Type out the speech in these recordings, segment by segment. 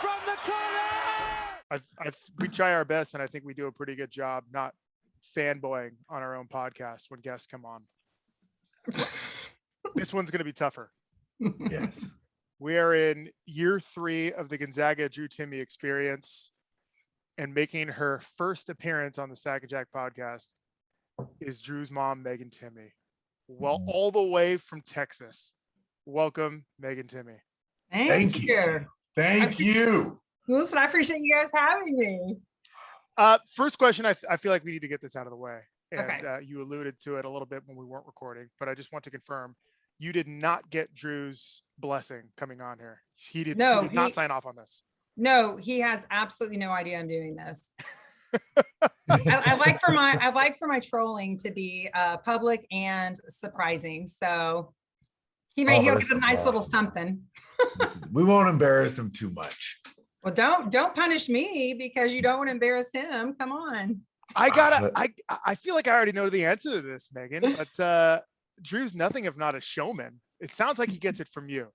from the corner. We try our best, and I think we do a pretty good job not fanboying on our own podcast when guests come on. This one's going to be tougher. Yes. We are in year 3 of the Gonzaga Drew Timme experience, and making her first appearance on the Sack and Jack podcast is Drew's mom, Megan Timme. Well, all the way from Texas. Welcome, Megan Timme. Thank you. Thank you. Listen, I appreciate you guys having me. First question, I feel like we need to get this out of the way. And Okay. You alluded to it a little bit when we weren't recording, but I just want to confirm you did not get Drew's blessing coming on here. He did not sign off on this. No, he has absolutely no idea I'm doing this. I like for my trolling to be public and surprising. So he'll get a nice little something. We won't embarrass him too much. Well, don't punish me because you don't want to embarrass him. Come on. I feel like I already know the answer to this, Megan, but Drew's nothing if not a showman. It sounds like he gets it from you.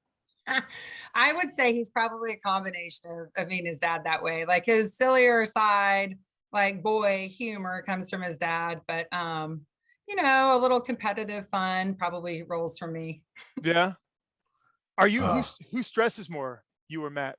I would say he's probably a combination of being his dad that way. Like his sillier side, like boy humor comes from his dad, but a little competitive fun probably rolls from me. Yeah. Are you who stresses more, you or Matt?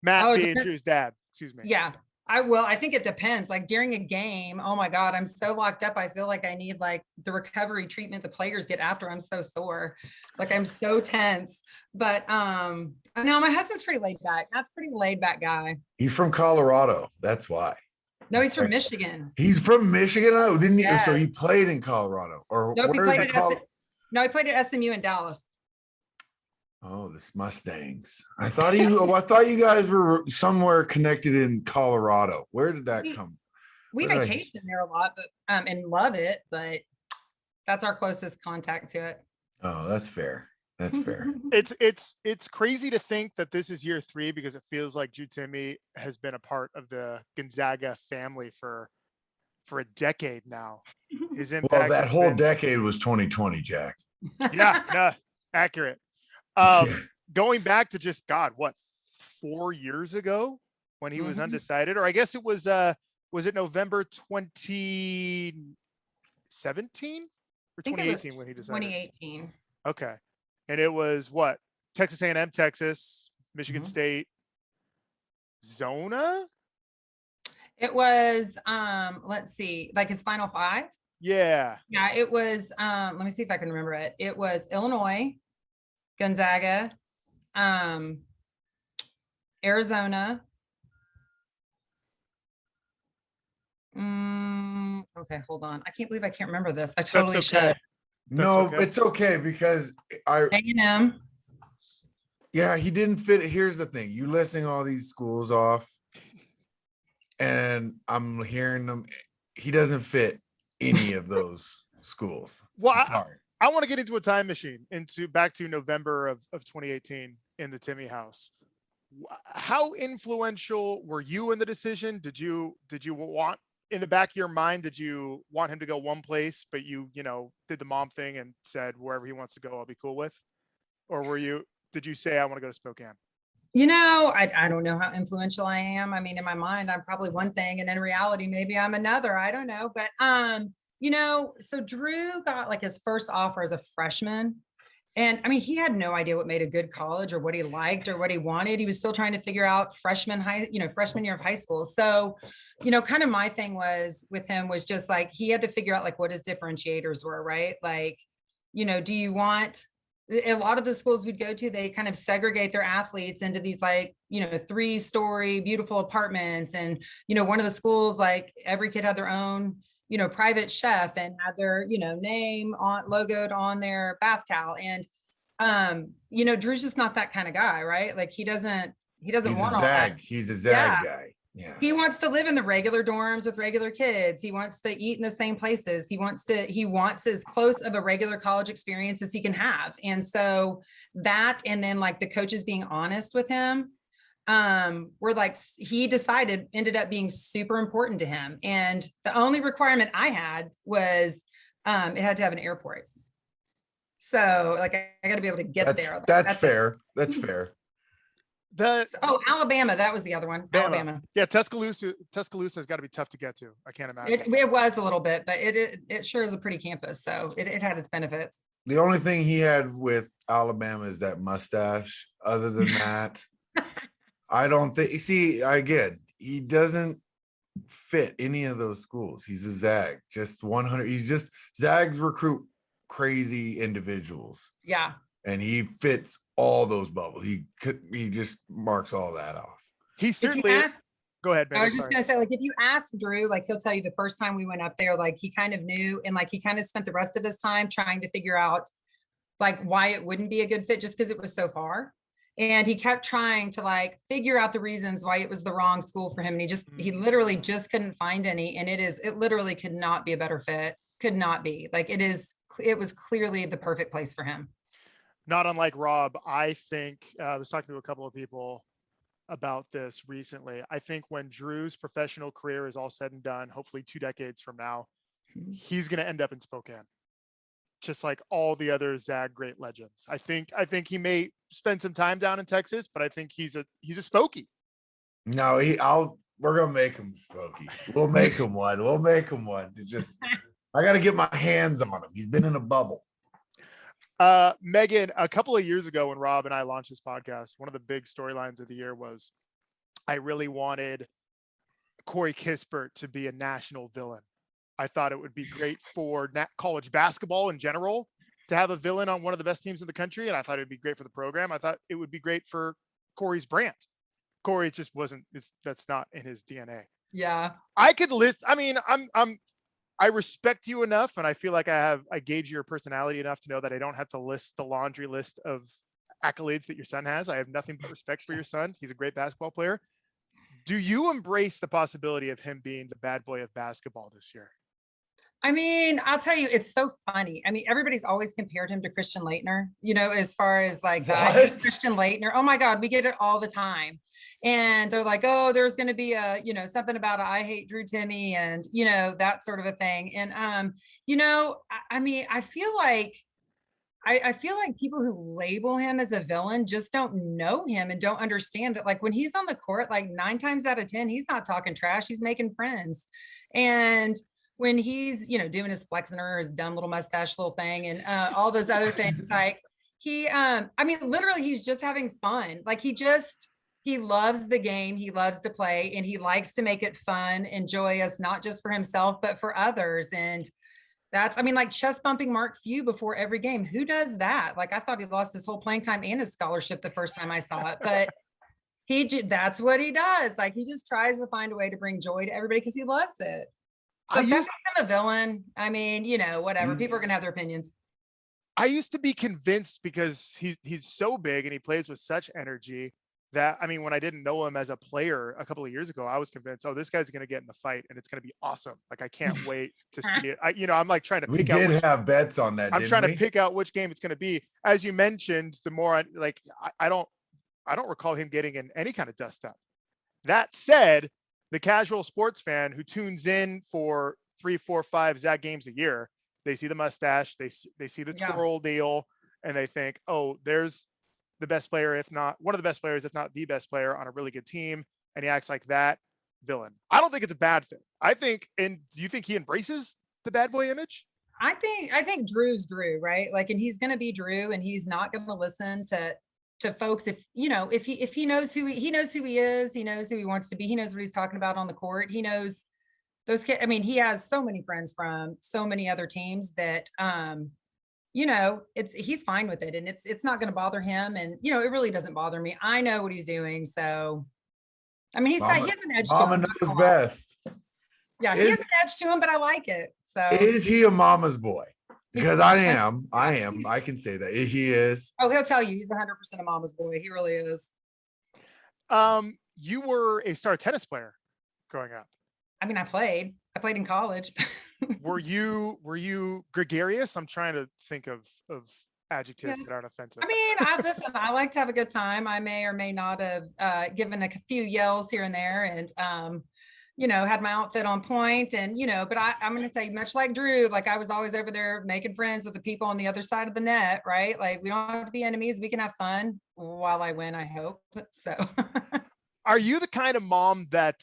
Matt being Drew's dad. Excuse me. Yeah. I think it depends. Like during a game, oh my God, I'm so locked up. I feel like I need like the recovery treatment the players get after. I'm so sore. Like I'm so tense. But no, my husband's pretty laid back. That's pretty laid back guy. He's from Colorado. That's why. No, he's from Michigan. He's from Michigan. Oh, didn't he? Yes. So he played in Colorado, or nope, where is it called? No, he played at SMU in Dallas. Oh, the Mustangs. I thought you guys were somewhere connected in Colorado. Where did that come? We vacation there a lot, but and love it, but that's our closest contact to it. Oh, that's fair. That's fair. It's crazy to think that this is year 3 because it feels like Drew Timme has been a part of the Gonzaga family for a decade now. His impact. Well, that whole decade was 2020, Jack. Yeah, accurate. Going back to just 4 years ago when he was undecided, or I guess it was it November 2017 or 2018 when he decided? 2018. Okay. And it was what? Texas A&M, Texas, Michigan State, Zona? It was let's see, like his final 5? Yeah. Yeah, it was let me see if I can remember it. It was Illinois, Gonzaga, Arizona. Okay, hold on. I can't believe I can't remember this. I totally should. No, it's okay because A&M. Yeah, he didn't fit. Here's the thing. You listing all these schools off and I'm hearing them. He doesn't fit any of those schools. Well, sorry. I want to get into a time machine back to November of 2018 in the Timme house. How influential were you in the decision? Did you want, in the back of your mind, did you want him to go one place, but you did the mom thing and said wherever he wants to go, I'll be cool with? Or did you say, I want to go to Spokane? I don't know how influential I am. I mean, in my mind, I'm probably one thing, and in reality, maybe I'm another. I don't know. But so Drew got like his first offer as a freshman. And I mean, he had no idea what made a good college or what he liked or what he wanted. He was still trying to figure out freshman year of high school. So, kind of my thing with him was just like, he had to figure out like what his differentiators were, right? Like, do you want, a lot of the schools we'd go to, they kind of segregate their athletes into these like, 3-story beautiful apartments. And, one of the schools, like every kid had their own, private chef and had their, name logoed on their bath towel. And, Drew's just not that kind of guy, right? Like he doesn't want all that. He's a zag guy. Yeah. He wants to live in the regular dorms with regular kids. He wants to eat in the same places. He wants as close of a regular college experience as he can have. And so that, and then like the coaches being honest with him, were like, he ended up being super important to him. And the only requirement I had was, it had to have an airport. So like, I got to be able to get there. That's fair. That's fair. Oh, Alabama. That was the other one. Bama. Alabama. Yeah, Tuscaloosa has got to be tough to get to. I can't imagine. It was a little bit, but it sure is a pretty campus. So it had its benefits. The only thing he had with Alabama is that mustache. Other than that, I don't think. See, again, he doesn't fit any of those schools. He's a Zag, just 100. He's just Zags recruit crazy individuals. Yeah. And he fits all those bubbles. He just marks all that off. He certainly. Go ahead, man. I was just going to say, like, if you ask Drew, like, he'll tell you the first time we went up there, like, he kind of knew, and like, he kind of spent the rest of his time trying to figure out like why it wouldn't be a good fit just because it was so far. And he kept trying to like figure out the reasons why it was the wrong school for him. And he literally just couldn't find any. And it literally could not be a better fit. Could not be. Like, it was clearly the perfect place for him. Not unlike Rob, I think, I was talking to a couple of people about this recently. I think when Drew's professional career is all said and done, hopefully 2 decades from now, he's going to end up in Spokane, just like all the other Zag great legends. I think he may spend some time down in Texas, but I think he's a Spokey. No, we're gonna make him Spokey. We'll make him one. We'll make him one. I got to get my hands on him. He's been in a bubble. Megan, a couple of years ago when Rob and I launched this podcast, one of the big storylines of the year was I really wanted Corey Kispert to be a national villain. I thought it would be great for college basketball in general to have a villain on one of the best teams in the country. And I thought it'd be great for the program. I thought it would be great for Corey's brand. Corey just that's not in his DNA. Yeah. I could list, I mean, I respect you enough, and I feel like I gauge your personality enough to know that I don't have to list the laundry list of accolades that your son has. I have nothing but respect for your son. He's a great basketball player. Do you embrace the possibility of him being the bad boy of basketball this year? I mean, I'll tell you, it's so funny. I mean, everybody's always compared him to Christian Laettner, as far as like that Christian Laettner. Oh my God, we get it all the time. And they're like, oh, there's going to be something about I hate Drew Timme and, that sort of a thing. And, I mean, I feel like people who label him as a villain just don't know him and don't understand that, like, when he's on the court, like 9 times out of 10, he's not talking trash. He's making friends. And when he's, doing his flexing or his dumb little mustache little thing and all those other things, like literally he's just having fun. Like he loves the game. He loves to play and he likes to make it fun and joyous, not just for himself, but for others. And like chest bumping Mark Few before every game. Who does that? Like, I thought he lost his whole playing time and his scholarship the first time I saw it, but that's what he does. Like, he just tries to find a way to bring joy to everybody because he loves it. So if that's him a villain, I mean, whatever. People are going to have their opinions. I used to be convinced because he's so big and he plays with such energy that, I mean, when I didn't know him as a player a couple of years ago, I was convinced, oh, this guy's going to get in the fight and it's going to be awesome. Like, I can't wait to see it. I'm like trying to we did have bets on that. I'm trying to pick out which game it's going to be. As you mentioned, the more I don't recall him getting in any kind of dust up. That said, the casual sports fan who tunes in for 3, 4, 5 Zag games a year, they see the mustache, they see the twirl deal, and they think, oh, there's the best player, if not one of the best players, if not the best player on a really good team, and he acts like that villain. I don't think it's a bad thing. And do you think he embraces the bad boy image? I think Drew's Drew, right? Like, and he's going to be Drew, and he's not going to listen to folks if he knows who he knows who he is, he knows who he wants to be, he knows what he's talking about on the court, he knows those kids. I mean, he has so many friends from so many other teams that he's fine with it, and it's not going to bother him, and it really doesn't bother me. I know what he's doing, so I mean, he has an edge to him. Mama knows best. Yeah, he has an edge to him, but I like it. So is he a mama's boy? Because I am. I can say that he is. Oh, he'll tell you he's 100% a mama's boy. He really is. You were a star tennis player growing up. I mean, I played in college. Were you gregarious? I'm trying to think of adjectives that aren't offensive. I mean, I like to have a good time. I may or may not have given a few yells here and there, and had my outfit on point and, but I'm going to tell you, much like Drew, like I was always over there making friends with the people on the other side of the net, right? Like we don't have to be enemies. We can have fun while I win, I hope. So Are you the kind of mom that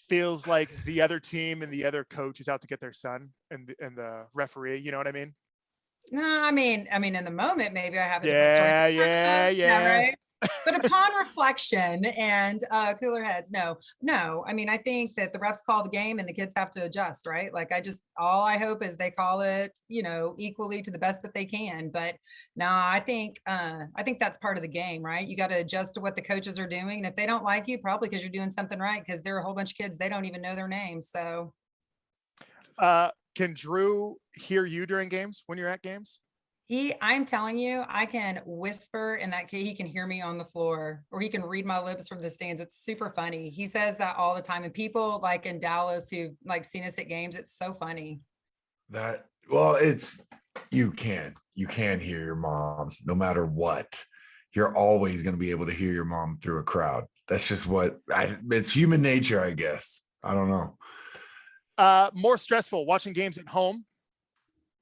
feels like the other team and the other coach is out to get their son and the referee? You know what I mean? no, I mean, in the moment, maybe I have a different Yeah, story. yeah. Right. But upon reflection and cooler heads, no. I mean, I think that the refs call the game and the kids have to adjust, right? Like all I hope is they call it, equally to the best that they can. But no, I think that's part of the game, right? You got to adjust to what the coaches are doing. And if they don't like you, probably because you're doing something right, because there are a whole bunch of kids, they don't even know their names. So Can Drew hear you during games when you're at games? I'm telling you, I can whisper and that kid, he can hear me on the floor, or he can read my lips from the stands. It's super funny. He says that all the time. And people like in Dallas who've like seen us at games, it's so funny. You can hear your mom no matter what. You're always going to be able to hear your mom through a crowd. That's just it's human nature, I guess. I don't know. More stressful, watching games at home,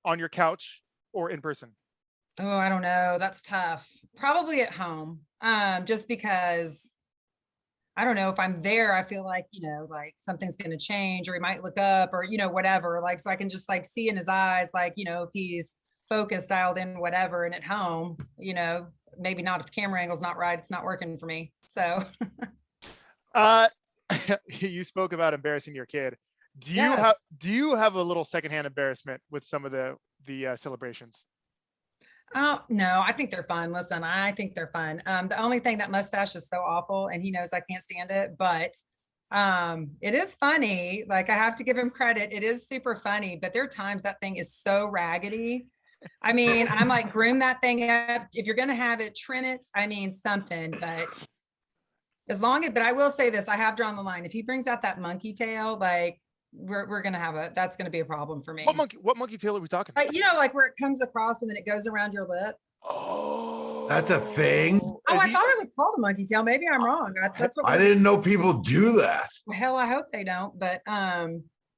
on your couch, or in person? Oh, I don't know. That's tough. Probably at home. Just because I don't know, if I'm there, I feel like, like something's going to change, or he might look up, or, whatever. Like, so I can just like see in his eyes, like, if he's focused, dialed in, whatever. And at home, maybe not, if the camera angle's not right, it's not working for me. So you spoke about embarrassing your kid. Do you have a little secondhand embarrassment with some of the celebrations? Oh, no, I think they're fun. Listen, I think they're fun. The only thing, that mustache is so awful and he knows I can't stand it, but it is funny. Like I have to give him credit. It is super funny, but there are times that thing is so raggedy. I mean, I'm like, groom that thing up. If you're going to have it, trim it. I mean, something, but but I will say this, I have drawn the line. If he brings out that monkey tail, like we're going to that's going to be a problem for me. What monkey tail are we talking about? Like where it comes across and then it goes around your lip. Oh, that's a thing. Oh, I thought it was called a monkey tail. Maybe I'm wrong. That's what I didn't know people do that. Hell, I hope they don't. But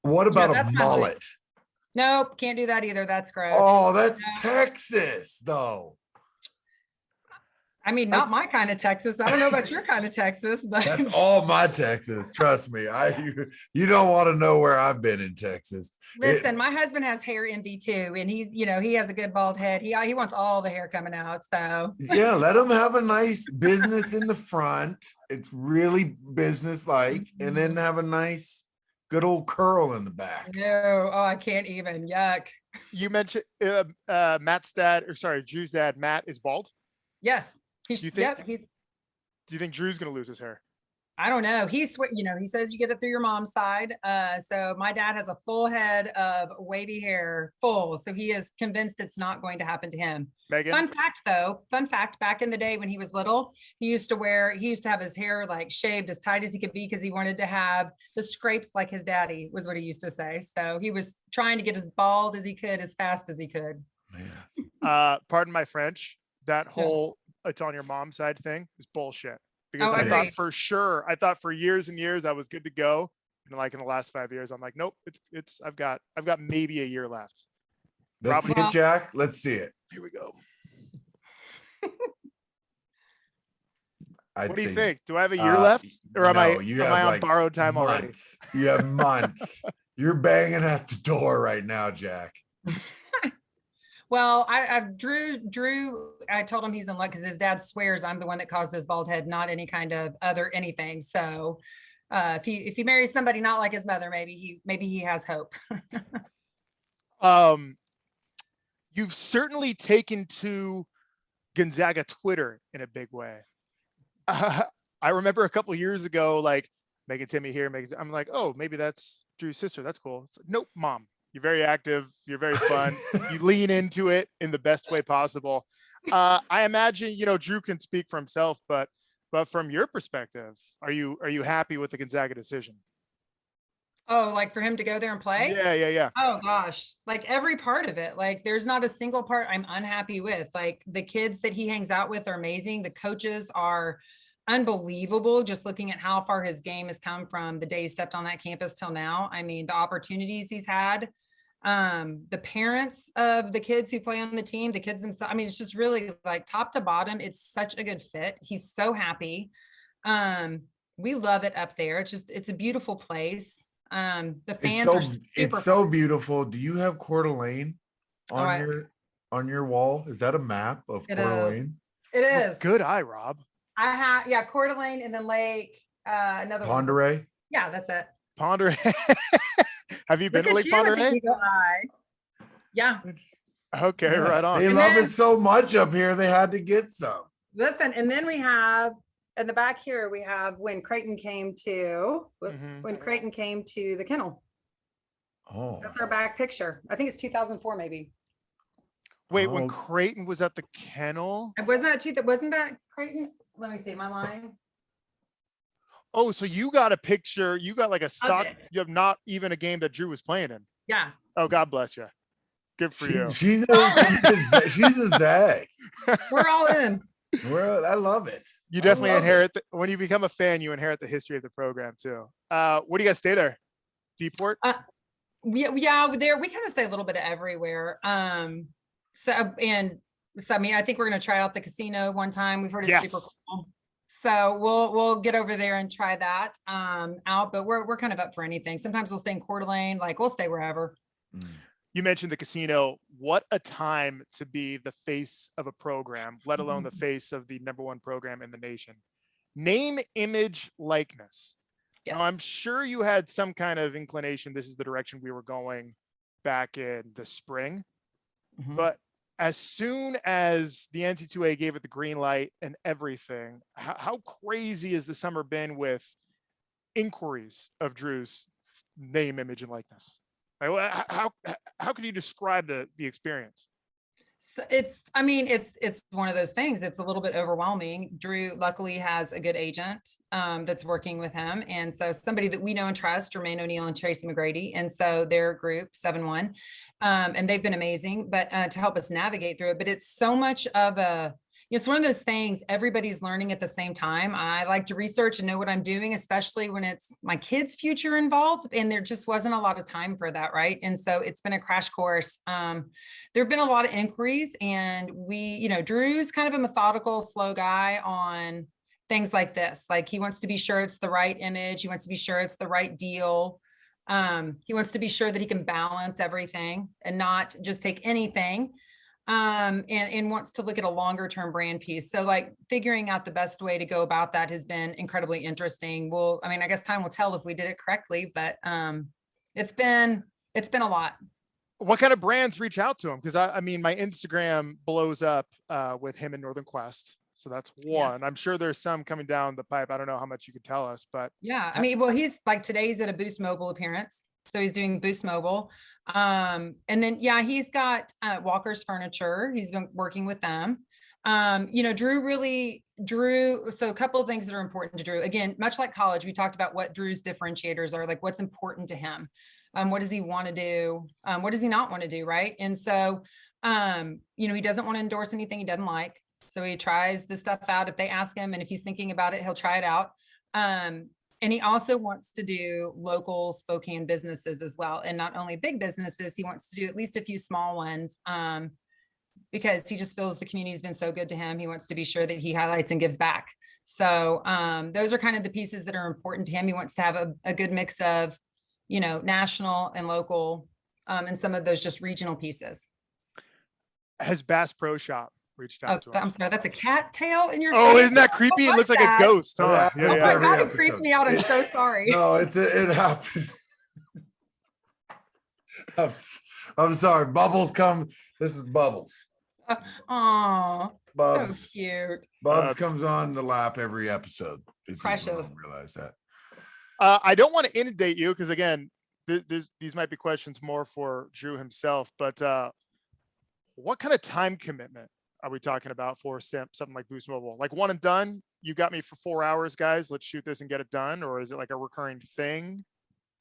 what about a mullet? Nope, can't do that either. That's gross. Oh, that's Texas, though. I mean, not my kind of Texas. I don't know about your kind of Texas, but that's all my Texas. Trust me. You don't want to know where I've been in Texas. Listen, my husband has hair envy too, and he's, he has a good bald head. He wants all the hair coming out. So yeah, let him have a nice business in the front. It's really business-like, and then have a nice, good old curl in the back. No, oh, I can't even. Yuck. You mentioned Drew's dad, Matt, is bald. Yes. Do you think Drew's going to lose his hair? I don't know. He says you get it through your mom's side. So my dad has a full head of wavy hair, full. So he is convinced it's not going to happen to him. Megan? Fun fact, back in the day when he was little, he used to have his hair like shaved as tight as he could be because he wanted to have the scrapes like his daddy, was what he used to say. So he was trying to get as bald as he could, as fast as he could. Yeah. Pardon my French. That whole it's on your mom's side thing is bullshit. Because I thought for years and years I was good to go. And like in the last 5 years, I'm like, nope, I've got maybe a year left. Let's see it, Jack. Let's see it. Here we go. What do you think? Do I have a year left? Or am I on borrowed time months. already? You have months. You're banging at the door right now, Jack. Well, Drew, I told him he's in luck because his dad swears I'm the one that caused his bald head, not any kind of other anything. So if he marries somebody not like his mother, maybe he has hope. You've certainly taken to Gonzaga Twitter in a big way. I remember a couple years ago, like making Timme here, I'm like, oh, maybe that's Drew's sister. That's cool. It's like, nope, mom. You're very active. You're very fun. You lean into it in the best way possible. I imagine, Drew can speak for himself, but from your perspective, are you happy with the Gonzaga decision? Oh, like for him to go there and play? Yeah. Oh gosh, like every part of it. Like there's not a single part I'm unhappy with. Like the kids that he hangs out with are amazing. The coaches are unbelievable just looking at how far his game has come from the day he stepped on that campus till now. I mean, the opportunities he's had, the parents of the kids who play on the team, the kids themselves. I mean, it's just really like top to bottom. It's such a good fit. He's so happy. We love it up there. It's a beautiful place. The fans are super it's so fun. beautiful. Do you have Coeur d'Alene Oh, on your wall? Is that a map of It Coeur is. d'Alene? It is. Good eye, Rob. I have, yeah, Coeur d'Alene and then Lake, another one. Ponderay? Yeah, that's it. Ponder. Have you been Look to at Lake you with the Ponder? eagle eye. Yeah, Okay, Yeah. right on. They And love then- it so much up here, they had to get some. listen, and then we have, in the back here, we have when Creighton came to, Mhm. when Creighton came to the kennel. Oh, That's our back picture. I think it's 2004, maybe. Wait, when Oh. Creighton was at the kennel? And wasn't that Creighton? Let me see, my line. Oh, so you got a picture, you got like a stock did. of not even a game that Drew was playing in. Yeah. Oh, God bless you. Good for you. she's a Zag. We're all in. I love it. You I definitely love it. inherit when you become a fan, you inherit the history of the program too. What do you guys stay there? Deeport? Yeah, there we kind of stay a little bit of everywhere. So I mean, I think we're gonna try out the casino one time. We've heard it's super Yes. cool. So we'll get over there and try that out, but we're kind of up for anything. Sometimes we'll stay in Coeur d'Alene, like we'll stay wherever. Mm. You mentioned the casino. What a time to be the face of a program, let alone the face of the #1 program in the nation. Name, image, likeness. Yes. Now, I'm sure you had some kind of inclination this is the direction we were going back in the spring, Mhm. but as soon as the NC2A gave it the green light and everything, how crazy has the summer been with inquiries of Drew's name, image, and likeness? Like, how can you describe the experience? So I mean, it's one of those things. It's a little bit overwhelming. Drew luckily has a good agent that's working with him. And so somebody that we know and trust, Jermaine O'Neal and Tracy McGrady. And so their group 7-1, and they've been amazing, but to help us navigate through it. But it's so much of it's one of those things everybody's learning at the same time. I like to research and know what I'm doing, especially when it's my kids' future involved. And there just wasn't a lot of time for that. Right. And so it's been a crash course. There have been a lot of inquiries, and Drew's kind of a methodical, slow guy on things like this. Like he wants to be sure it's the right image. He wants to be sure it's the right deal. He wants to be sure that he can balance everything and not just take anything. And wants to look at a longer term brand piece. So like figuring out the best way to go about that has been incredibly interesting. I guess time will tell if we did it correctly, but it's been a lot. What kind of brands reach out to him? Because I mean, my Instagram blows up with him and Northern Quest. So that's one. I'm sure there's some coming down the pipe. I don't know how much you could tell us, but yeah, I mean, well, he's like today he's at a Boost Mobile appearance. So he's doing Boost Mobile. And then, he's got Walker's Furniture. He's been working with them. Drew. So a couple of things that are important to Drew. Again, much like college, we talked about what Drew's differentiators are, like what's important to him. What does he want to do? What does he not want to do? Right. And so, he doesn't want to endorse anything he doesn't like. So he tries the stuff out if they ask him, and if he's thinking about it, he'll try it out. And he also wants to do local Spokane businesses as well. And not only big businesses, he wants to do at least a few small ones because he just feels the community's been so good to him. He wants to be sure that he highlights and gives back. So those are kind of the pieces that are important to him. He wants to have a good mix of, national and local, and some of those just regional pieces. has Bass Pro Shop reached out to I'm us? sorry, that's a cat tail in your Oh, face? isn't that creepy? It What looks was like that? a ghost, huh? Yeah, Yeah, Oh yeah. my every God, it creeped episode. me out. I'm so sorry. No, it happened. I'm sorry. Bubbles come. This is Bubbles. Oh, so Bubs. cute. Bubs comes on the lap every episode. If people Precious. don't realize that. I don't want to inundate you because again, these might be questions more for Drew himself, but what kind of time commitment are we talking about for something like Boost Mobile? Like one and done? You got me for 4 hours, guys. Let's shoot this and get it done. Or is it like a recurring thing?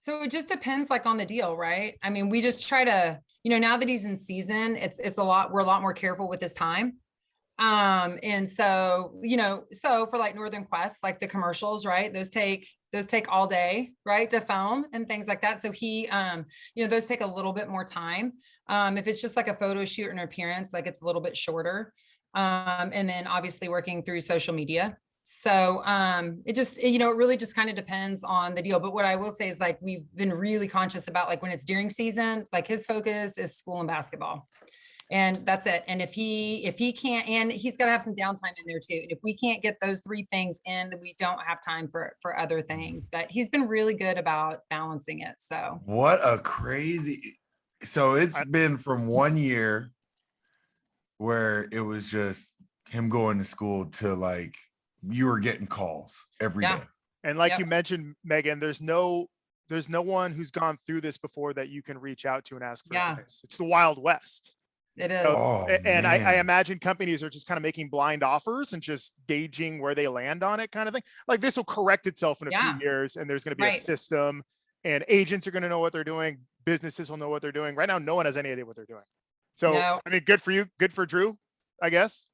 So it just depends like on the deal, right? I mean, we just try to, now that he's in season, we're a lot more careful with his time. And so, so for like Northern Quest, like the commercials, right? Those take all day, right, to film and things like that. So he, those take a little bit more time. If it's just like a photo shoot or an appearance, like it's a little bit shorter. And then obviously working through social media. So it really just kind of depends on the deal. But what I will say is like, we've been really conscious about like when it's during season, like his focus is school and basketball. And that's it. And if he can't, and he's got to have some downtime in there too. And if we can't get those three things in, we don't have time for other things. But he's been really good about balancing it. So What a crazy. So it's been from 1 year where it was just him going to school to like you were getting calls every day. And like you mentioned, Megan, there's no one who's gone through this before that you can reach out to and ask for advice. It's the Wild West. It is. And I imagine companies are just kind of making blind offers and just gauging where they land on it kind of thing. Like this will correct itself in a few years and there's going to be a system and agents are going to know what they're doing. Businesses will know what they're doing. Right now, no one has any idea what they're doing. So, I mean, good for you. Good for Drew, I guess.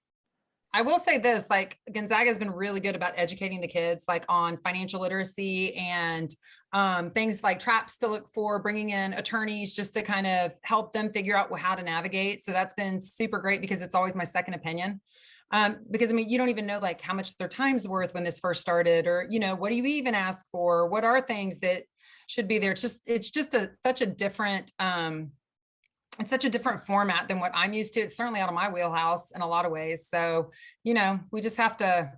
I will say this, like Gonzaga has been really good about educating the kids, like on financial literacy and things like traps to look for, bringing in attorneys just to kind of help them figure out how to navigate. So that's been super great because it's always my second opinion. Because I mean, you don't even know like how much their time's worth when this first started, or, what do you even ask for? What are things that should be there? It's just such a different, it's such a different format than what I'm used to. It's certainly out of my wheelhouse in a lot of ways. So, we just have to,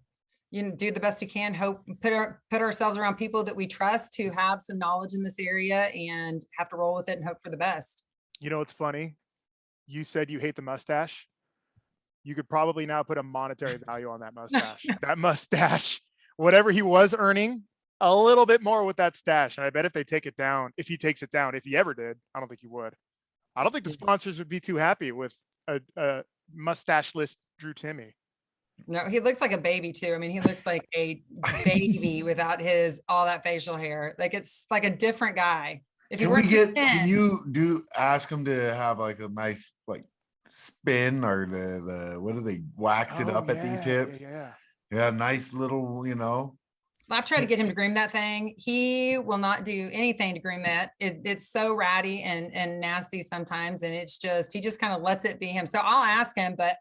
do the best we can, hope, put ourselves around people that we trust who have some knowledge in this area and have to roll with it and hope for the best. It's funny. You said you hate the mustache. You could probably now put a monetary value on that mustache. That mustache, whatever he was earning, a little bit more with that stash. And I bet if they take it down, if he takes it down, if he ever did, I don't think he would. I don't think the sponsors would be too happy with a mustache-less Drew Timme. No, he looks like a baby too. I mean, he looks like a baby without all that facial hair. Like it's like a different guy. Can you ask him to have like a nice like spin or the what do they wax it up at the tips? Yeah, nice little, I've tried to get him to groom that thing. He will not do anything to groom that. It's so ratty and nasty sometimes. And he just kind of lets it be him. So I'll ask him, but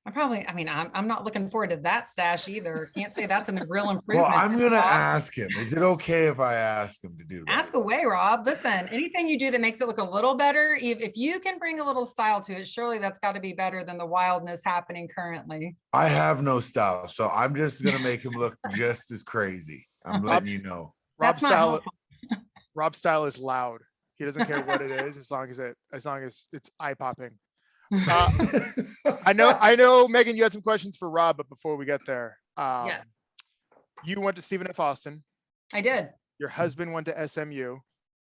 I'm not looking forward to that stash either. Can't say that's a real improvement. Well, I'm going to ask him. Is it okay if I ask him to do that? Ask away, Rob. Listen, anything you do that makes it look a little better, if you can bring a little style to it, surely that's got to be better than the wildness happening currently. I have no style, so I'm just going to make him look just as crazy. I'm letting you know. Rob's style is loud. He doesn't care what it is as long as it's eye popping. I know, Megan, you had some questions for Rob, but before we get there, you went to Stephen F. Austin. I did. Your husband went to SMU.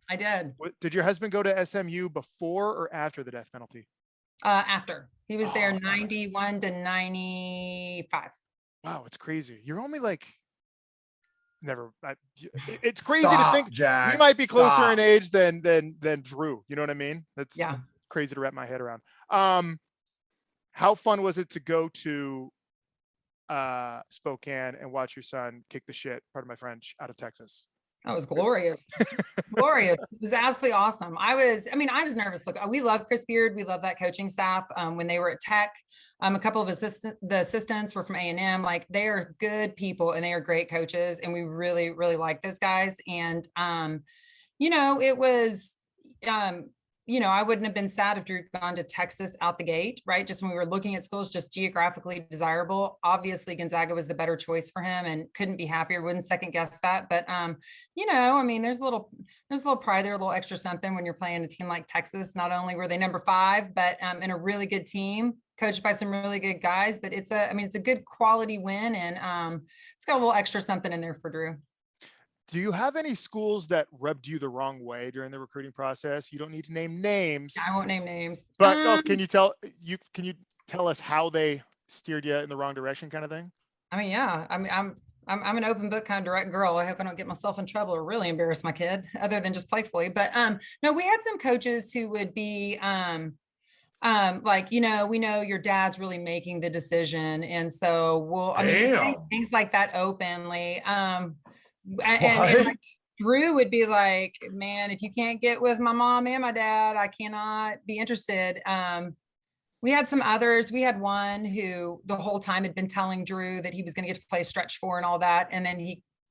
I did. Did your husband go to SMU before or after the death penalty? After. He was there 91 to 95. Wow, it's crazy. You're only like it's crazy to think Jack, you might be closer in age than Drew. You know what I mean? That's yeah. Crazy to wrap my head around. How fun was it to go to Spokane and watch your son kick the shit, pardon my French, out of Texas? That was glorious. Glorious. It was absolutely awesome. I was nervous. Look, we love Chris Beard. We love that coaching staff. When they were at Tech, a couple of the assistants were from A&M. Like they are good people and they are great coaches. And we really, really like those guys. And, it was, I wouldn't have been sad if Drew had gone to Texas out the gate, right? Just when we were looking at schools, just geographically desirable. Obviously, Gonzaga was the better choice for him and couldn't be happier. Wouldn't second guess that. But, there's a little pride there, a little extra something when you're playing a team like Texas. Not only were they number 5, but in a really good team, coached by some really good guys. But it's a good quality win. And it's got a little extra something in there for Drew. Do you have any schools that rubbed you the wrong way during the recruiting process? You don't need to name names. I won't name names. But can you tell us how they steered you in the wrong direction, kind of thing? I'm an open book kind of direct girl. I hope I don't get myself in trouble or really embarrass my kid, other than just playfully. But no, we had some coaches who would be like, you know, we know your dad's really making the decision. And so I mean, Damn. things like that openly. And What? like Drew would be like, man, if you can't get with my mom and my dad, I cannot be interested. We had some others. We had one who the whole time had been telling Drew that he was going to get to play stretch four and all that. And then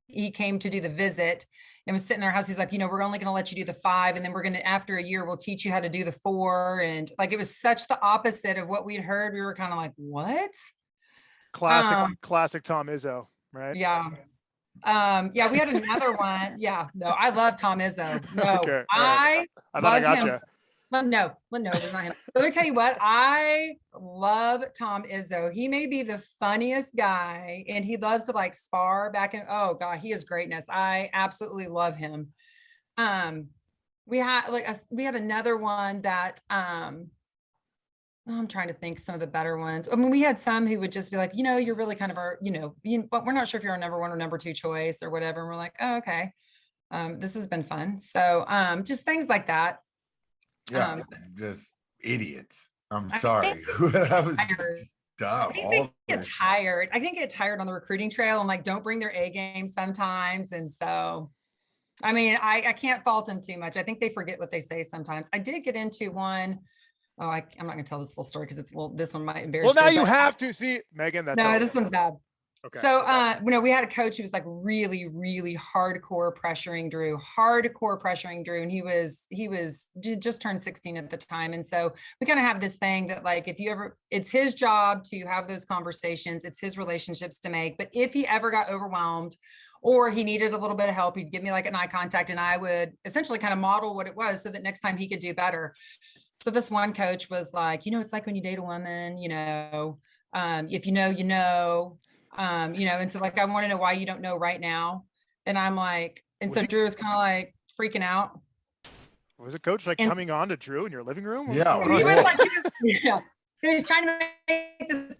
he came to do the visit and was sitting in our house. He's like, you know, we're only going to let you do the 5. And then we're going to, after a year, we'll teach you how to do the 4. And like, it was such the opposite of what we'd heard. We were kind of like, what? Classic Tom Izzo, right? Yeah. Yeah, we had another one. Yeah, no, I love Tom Izzo. No, Okay, all right. I thought I love got him. you. No, it was not him. Let me tell you what, I love Tom Izzo. He may be the funniest guy, and he loves to like spar back in. Oh God, he is greatness. I absolutely love him. We had another one that I'm trying to think some of the better ones. I mean, we had some who would just be like, you know, you're really kind of our, you know, but we're not sure if you're our number 1 or number 2 choice or whatever. And we're like, oh, okay. This has been fun. So just things like that. Yeah, just idiots. I'm sorry. That was dumb. I think they get tired. I think get tired on the recruiting trail and like don't bring their A game sometimes. And so, I mean, I can't fault them too much. I think they forget what they say sometimes. I did get into one. Oh, I'm not going to tell this full story because this one might embarrass. Well, now you you have to see Megan. That's no, this one's bad. Okay. So, you know, we had a coach who was like really, really hardcore pressuring Drew, and he just turned 16 at the time. And so we kind of have this thing that like, it's his job to have those conversations, it's his relationships to make. But if he ever got overwhelmed or he needed a little bit of help, he'd give me like an eye contact and I would essentially kind of model what it was so that next time he could do better. So this one coach was like, you know, it's like when you date a woman, you know, if you know, you know, and so like, I want to know why you don't know right now. And I'm like, and so Drew was kind of like freaking out. Was a coach like coming on to Drew in your living room? Yeah. He was like, yeah. He was trying to make this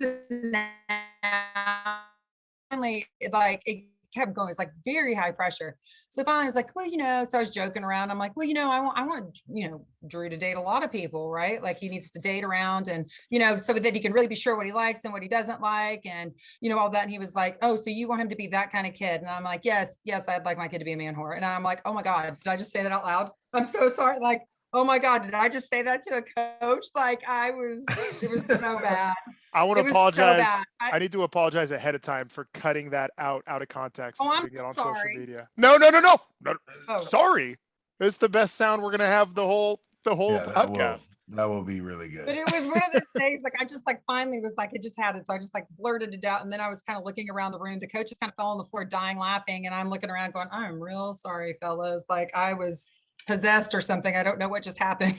finally like it kept going. It's like very high pressure. So finally I was like, well, you know, so I was joking around. I'm like, well, you know, I want, you know, Drew to date a lot of people, right? Like he needs to date around and, you know, so that he can really be sure what he likes and what he doesn't like. And, you know, all that. And he was like, oh, so you want him to be that kind of kid? And I'm like, yes, I'd like my kid to be a man whore. And I'm like, oh my God, did I just say that out loud? I'm so sorry. Like, oh my God, did I just say that to a coach? Like it was so bad. I want to apologize. So I need to apologize ahead of time for cutting that out of context. Oh, I'm on sorry. social media. No. Oh. Sorry. It's the best sound we're going to have the whole podcast. That will be really good. But it was one of those days, like I just like finally was like, I just had it. So I just like blurted it out. And then I was kind of looking around the room. The coach just kind of fell on the floor dying laughing. And I'm looking around going, I'm real sorry, fellas. Like I was possessed or something. I don't know what just happened.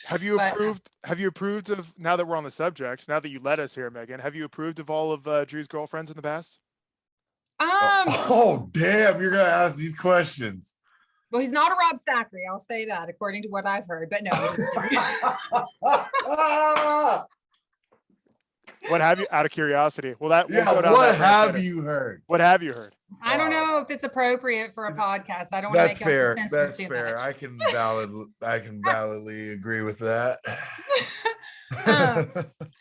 Have you approved of, now that we're on the subject, now that you led us here, Megan, have you approved of all of Drew's girlfriends in the past? Oh, damn. You're going to ask these questions. Well, he's not a Rob Zachary. I'll say that according to what I've heard, but no. What have you, out of curiosity? Well, what have you heard? What have you heard? I don't know if it's appropriate for a podcast. I don't want to That's make fair. up That's too fair. much. I can validly agree with that.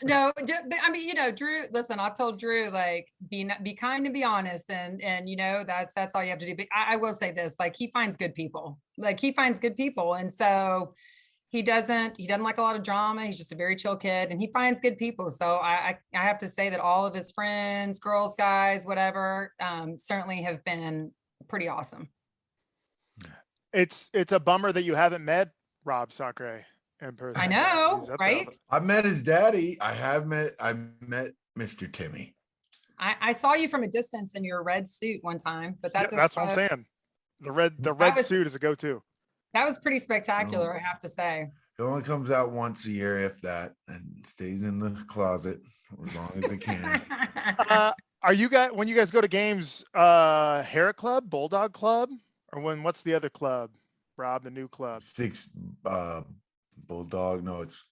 No, but I mean, you know, Drew, listen, I've told Drew, like, be kind and be honest. And, you know, that's all you have to do. But I will say this, like, he finds good people. And so he doesn't like a lot of drama. He's just a very chill kid and he finds good people. So I have to say that all of his friends, girls, guys, whatever, certainly have been pretty awesome. It's a bummer that you haven't met Rob Sacre in person. I know, right? I met his daddy. I met Mr. Timme. I saw you from a distance in your red suit one time, but that's what I'm saying. The red suit is a go-to. That was pretty spectacular, I have to say. It only comes out once a year, if that, and stays in the closet as long as it can. Are you guys, when you guys go to games, Harrod Club, Bulldog Club, or what's the other club, Rob, the new club? Bulldog, no, it's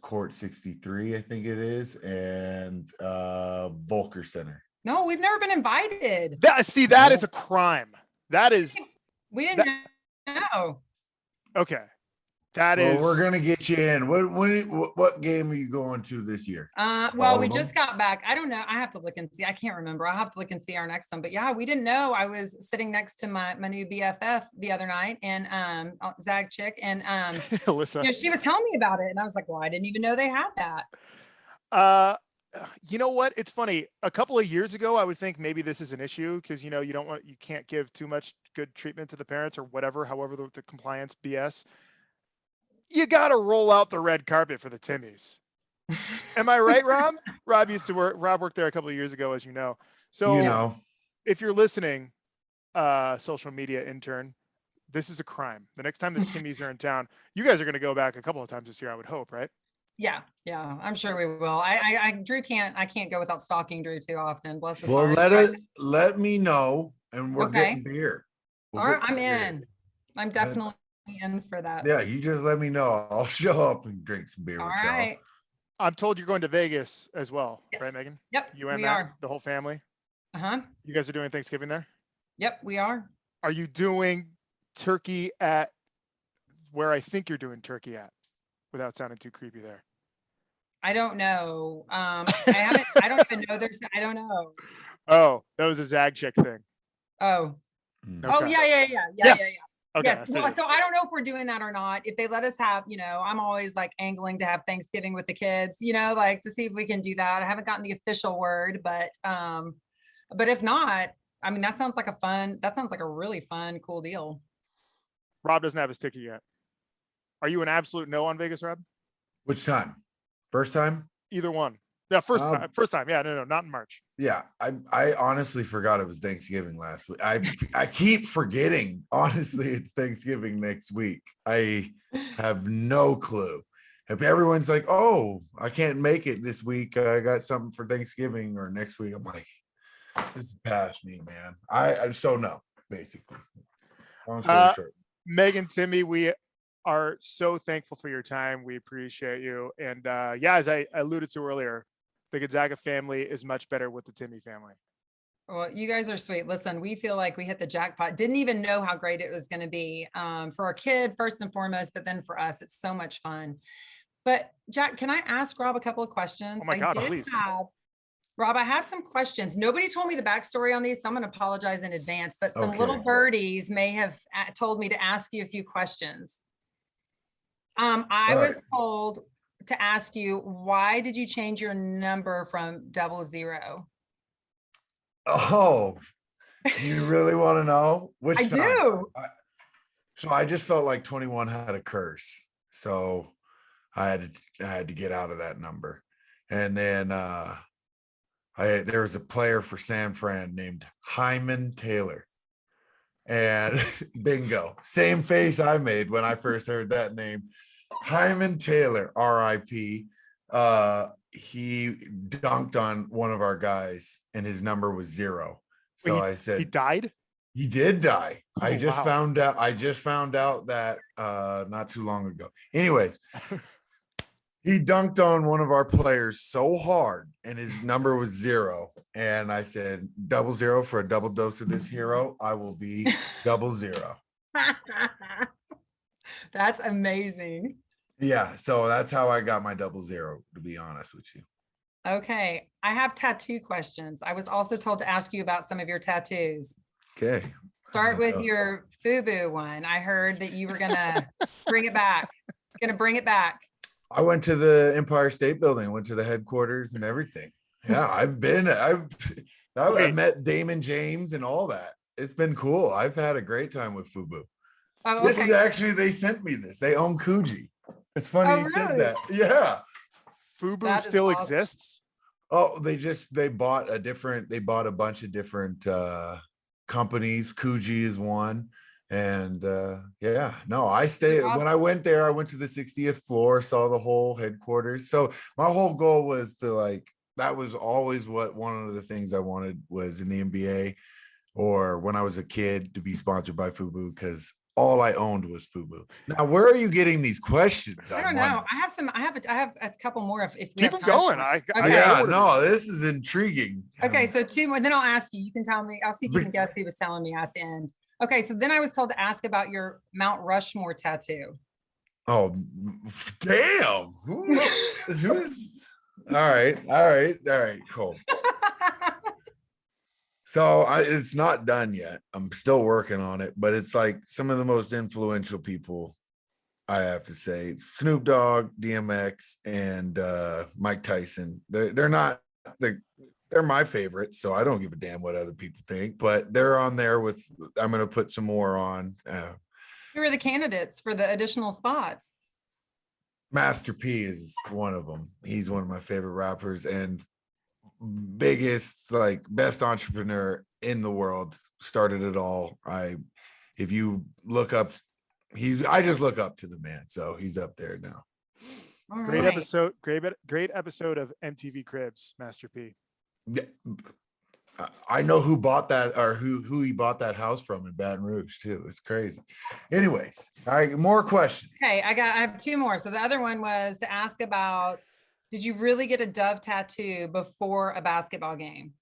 Court 63, I think it is, and Volker Center. No, we've never been invited. That is a crime. That is. We didn't know. Okay. That Well, is. we're gonna get you in. What game are you going to this year? Well, All we of just them? got back. I don't know. I have to look and see. I can't remember. I'll have to look and see our next one. But yeah, we didn't know. I was sitting next to my new BFF the other night, and Zag chick, and Alyssa. she was telling me about it, and I was like, well, I didn't even know they had that. You know what? It's funny. A couple of years ago, I would think maybe this is an issue because you can't give too much good treatment to the parents or whatever. However, the compliance BS. You got to roll out the red carpet for the Timmies. Am I right, Rob? Rob worked there a couple of years ago, as you know. So You know, if you're listening, social media intern, this is a crime. The next time the Timmies are in town, you guys are going to go back a couple of times this year, I would hope, right? Yeah, I'm sure we will. Drew I can't go without stalking Drew too often. Bless his well, heart. let me know, and we're Okay. getting beer. We'll All right, get some I'm beer. in. I'm definitely in for that. Yeah, you just let me know. I'll show up and drink some beer All with y'all. right. I'm told you're going to Vegas as well, Yes. right, Megan? Yep, You and we Matt, are. the whole family. Uh-huh. You guys are doing Thanksgiving there? Yep, we are. Are you doing turkey at where I think you're doing turkey at, without sounding too creepy there? I don't know. I don't even know I don't know. Oh, that was a Zag chick thing. Oh. Mm. Oh, Okay. yeah. Yes. Okay. Yes. I Well, figured. so I don't know if we're doing that or not. If they let us have, I'm always like angling to have Thanksgiving with the kids, like to see if we can do that. I haven't gotten the official word, but if not, I mean, that sounds like a really fun, cool deal. Rob doesn't have his ticket yet. Are you an absolute no on Vegas, Rob? Which time? First time? Either one. Yeah, first Um, time. First time. Yeah, no, not in March. Yeah, I honestly forgot it was Thanksgiving last week. I keep forgetting. Honestly, it's Thanksgiving next week. I have no clue. If everyone's like, "Oh, I can't make it this week. I got something for Thanksgiving or next week," I'm like, "This is past me, man." I so no, basically. Long story short. Megan, Timmy, we are so thankful for your time. We appreciate you. And yeah, as I alluded to earlier, the Gonzaga family is much better with the Timmy family. Well, you guys are sweet. Listen, we feel like we hit the jackpot. Didn't even know how great it was going to be for our kid, first and foremost, but then for us, it's so much fun. But Jack, can I ask Rob a couple of questions? Oh my God, please. Rob, I have some questions. Nobody told me the backstory on these, so I'm going to apologize in advance, but some Okay. little birdies may have told me to ask you a few questions. I All was right. told to ask you, why did you change your number from 00? Oh, you really want to know? Which I time? do. So I just felt like 21 had a curse. So I had to get out of that number. And then there was a player for San Fran named Hyman Taylor. And bingo, same face I made when I first heard that name. Hyman Taylor, RIP. He dunked on one of our guys and his number was 0. So Wait, I said he died. he did die. Oh, I just wow. found out that not too long ago. Anyways, he dunked on one of our players so hard and his number was 0. And I said, 00 for a double dose of this hero. I will be 00. That's amazing. Yeah. So that's how I got my 00, to be honest with you. Okay. I have tattoo questions. I was also told to ask you about some of your tattoos. Okay. Start with your FUBU one. I heard that you were gonna bring it back. I went to the Empire State Building, went to the headquarters and everything. Yeah, I've met Damon James and all that. It's been cool. I've had a great time with FUBU. Oh, This is okay. actually, they sent me this. They own Coogee. It's funny Oh, you said really? that. Yeah. FUBU That is still awesome. exists. Oh, they bought a bunch of different companies. Coogee is one. And yeah, no, when I went there, I went to the 60th floor, saw the whole headquarters. So my whole goal was to that was always one of the things I wanted was in the NBA or when I was a kid to be sponsored by FUBU because all I owned was FUBU. Now, where are you getting these questions? I don't know. I have a couple more if we Keep have them time going. for it. I Okay. Yeah, ordered no, these. this is intriguing. Okay, so 2 more, then I'll ask you. You can tell me. I'll see if you can guess. He was telling me at the end. Okay, so then I was told to ask about your Mount Rushmore tattoo. Oh, damn. Who's all right, cool. So it's not done yet. I'm still working on it, but it's like some of the most influential people, I have to say. Snoop Dogg, DMX, and Mike Tyson. They're not they're my favorites, so I don't give a damn what other people think, but they're on there with. I'm gonna put some more on. Who are the candidates for the additional spots? Master P is one of them. He's one of my favorite rappers and biggest, like, best entrepreneur in the world. Started it all. If you look up, I just look up to the man, so he's up there now. All Great right. episode. Great episode of MTV Cribs, Master P. I know who bought that, or who he bought that house from in Baton Rouge too. It's crazy. Anyways, all right, more questions. Okay, I have two more. So the other one was to ask about, did you really get a dove tattoo before a basketball game?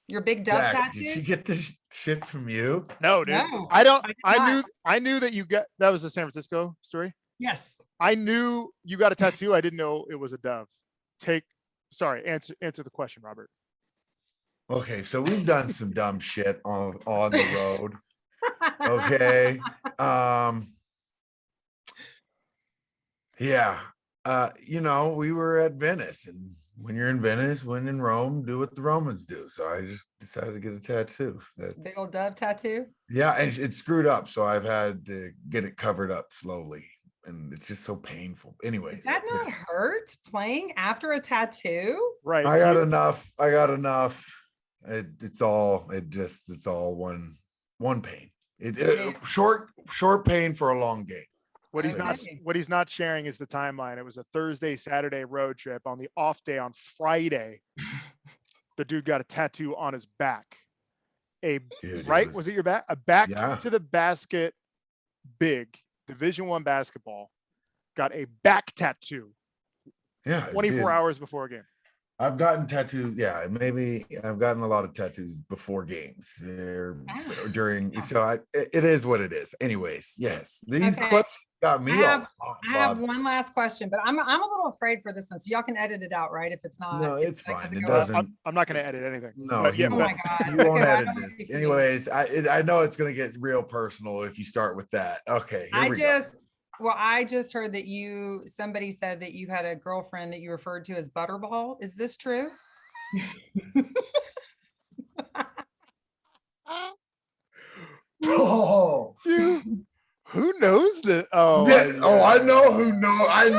Your big dove Zach, tattoo? did she get this shit from you? No, dude. No, I don't. I did not. I knew that you got. That was the San Francisco story. Yes. I knew you got a tattoo. I didn't know it was a dove. Answer the question, Robert. Okay, so we've done some dumb shit on the road. Okay. Yeah. We were at Venice, and when you're in Venice, when in Rome, do what the Romans do. So I just decided to get a tattoo. Big That's old dove tattoo. yeah, and it's screwed up, so I've had to get it covered up slowly, and it's just so painful. Anyways, Did that not hurt playing after a tattoo? Right. I got enough. It's all one pain. Short pain for a long game. What he's not Okay. what he's not sharing is the timeline. It was a Thursday, Saturday road trip. On the off day on Friday, the dude got a tattoo on his back. Dude, Was it your back? A back Yeah. to the basket, big Division I basketball. Got a back tattoo Yeah, 24 dude. hours before a game. I've gotten tattoos. Yeah, maybe I've gotten a lot of tattoos before games or during. So it is what it is. Anyways, yes, these Okay. questions got me. I have Bob. one last question, but I'm a little afraid for this one. So y'all can edit it out, right? If it's not. No, if it's that fine. doesn't It go up. doesn't. I'm not going to edit anything. No, But he yeah, Oh won't. my God. You won't Okay, well, I edit don't think this. you Anyways, I know it's gonna get real personal if you start with that. Okay, here we go. I just heard that somebody said that you had a girlfriend that you referred to as Butterball. Is this true? Oh, who knows that? I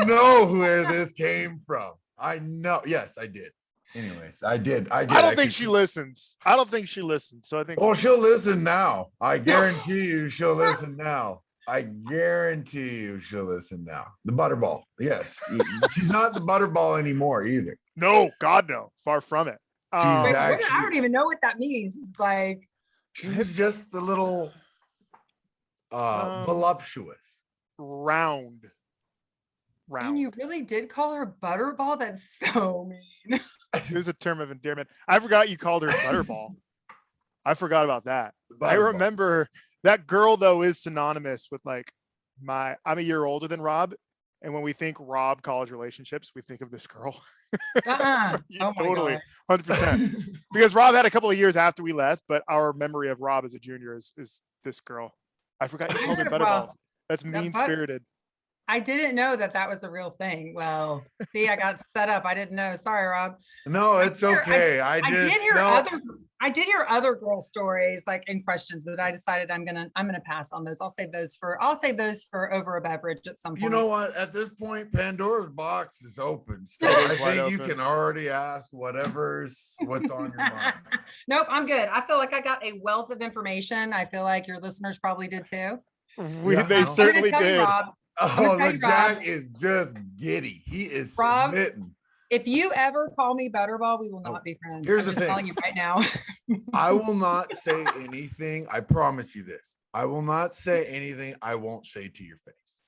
know where this came from. I know. Yes, I did. Anyways, I did. I don't think she listens. So I think. Oh, she'll listen now. I guarantee you she'll listen now. I guarantee you she'll listen now. The Butterball. Yes. She's not the Butterball anymore either. No, God, no. Far from it. Wait, I don't even know what that means. It's like, She's just a little voluptuous. round. and you really did call her Butterball? That's so mean. It was a term of endearment. I forgot you called her Butterball. I forgot about that. I Butterball. remember that girl though is synonymous with like I'm a year older than Rob. And when we think Rob college relationships, we think of this girl. Uh-uh. Yeah, Oh my totally. God. 100%. Because Rob had a couple of years after we left, but our memory of Rob as a junior is this girl. I forgot you called her Well, Butterball. That's that mean spirited. I didn't know that was a real thing. Well, see, I got set up. I didn't know. Sorry, Rob. No, it's okay. I did hear other girl stories like in questions that I decided I'm gonna pass on those. I'll save those for over a beverage at some point. You know what? At this point, Pandora's box is open. So I It's wide think you open. can already ask what's on your mind. Nope, I'm good. I feel like I got a wealth of information. I feel like your listeners probably did too. Yeah. They I'm I'm certainly gonna tell you, did. Rob, Oh, tell the you, Rob. Jack is just giddy. He is Rob, smitten. if you ever call me Butterball, we will Oh, not be friends. here's I'm the just thing. telling you right now. I will not say anything. I promise you this. I will not say anything I won't say to your face.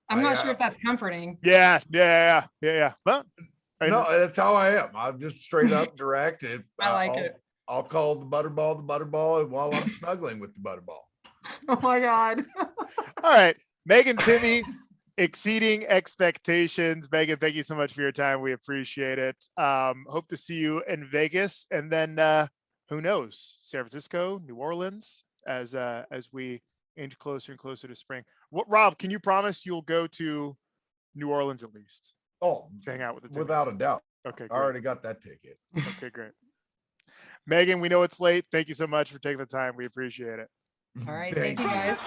I'm not sure if that's comforting. Yeah. Well, No, that's how I am. I'm just straight up direct. I like it. I'll call the Butterball, and while I'm snuggling with the Butterball. Oh my God. all right. Megan, Timme, exceeding expectations. Megan, thank you so much for your time. We appreciate it. Hope to see you in Vegas, and then who knows, San Francisco, New Orleans, as we inch closer and closer to spring. What, Rob? Can you promise you'll go to New Orleans at least? Oh, To hang out with the Timmies? without a doubt. Okay, I great. already got that ticket. Okay, great. Megan, we know it's late. Thank you so much for taking the time. We appreciate it. All right. Thank you, guys.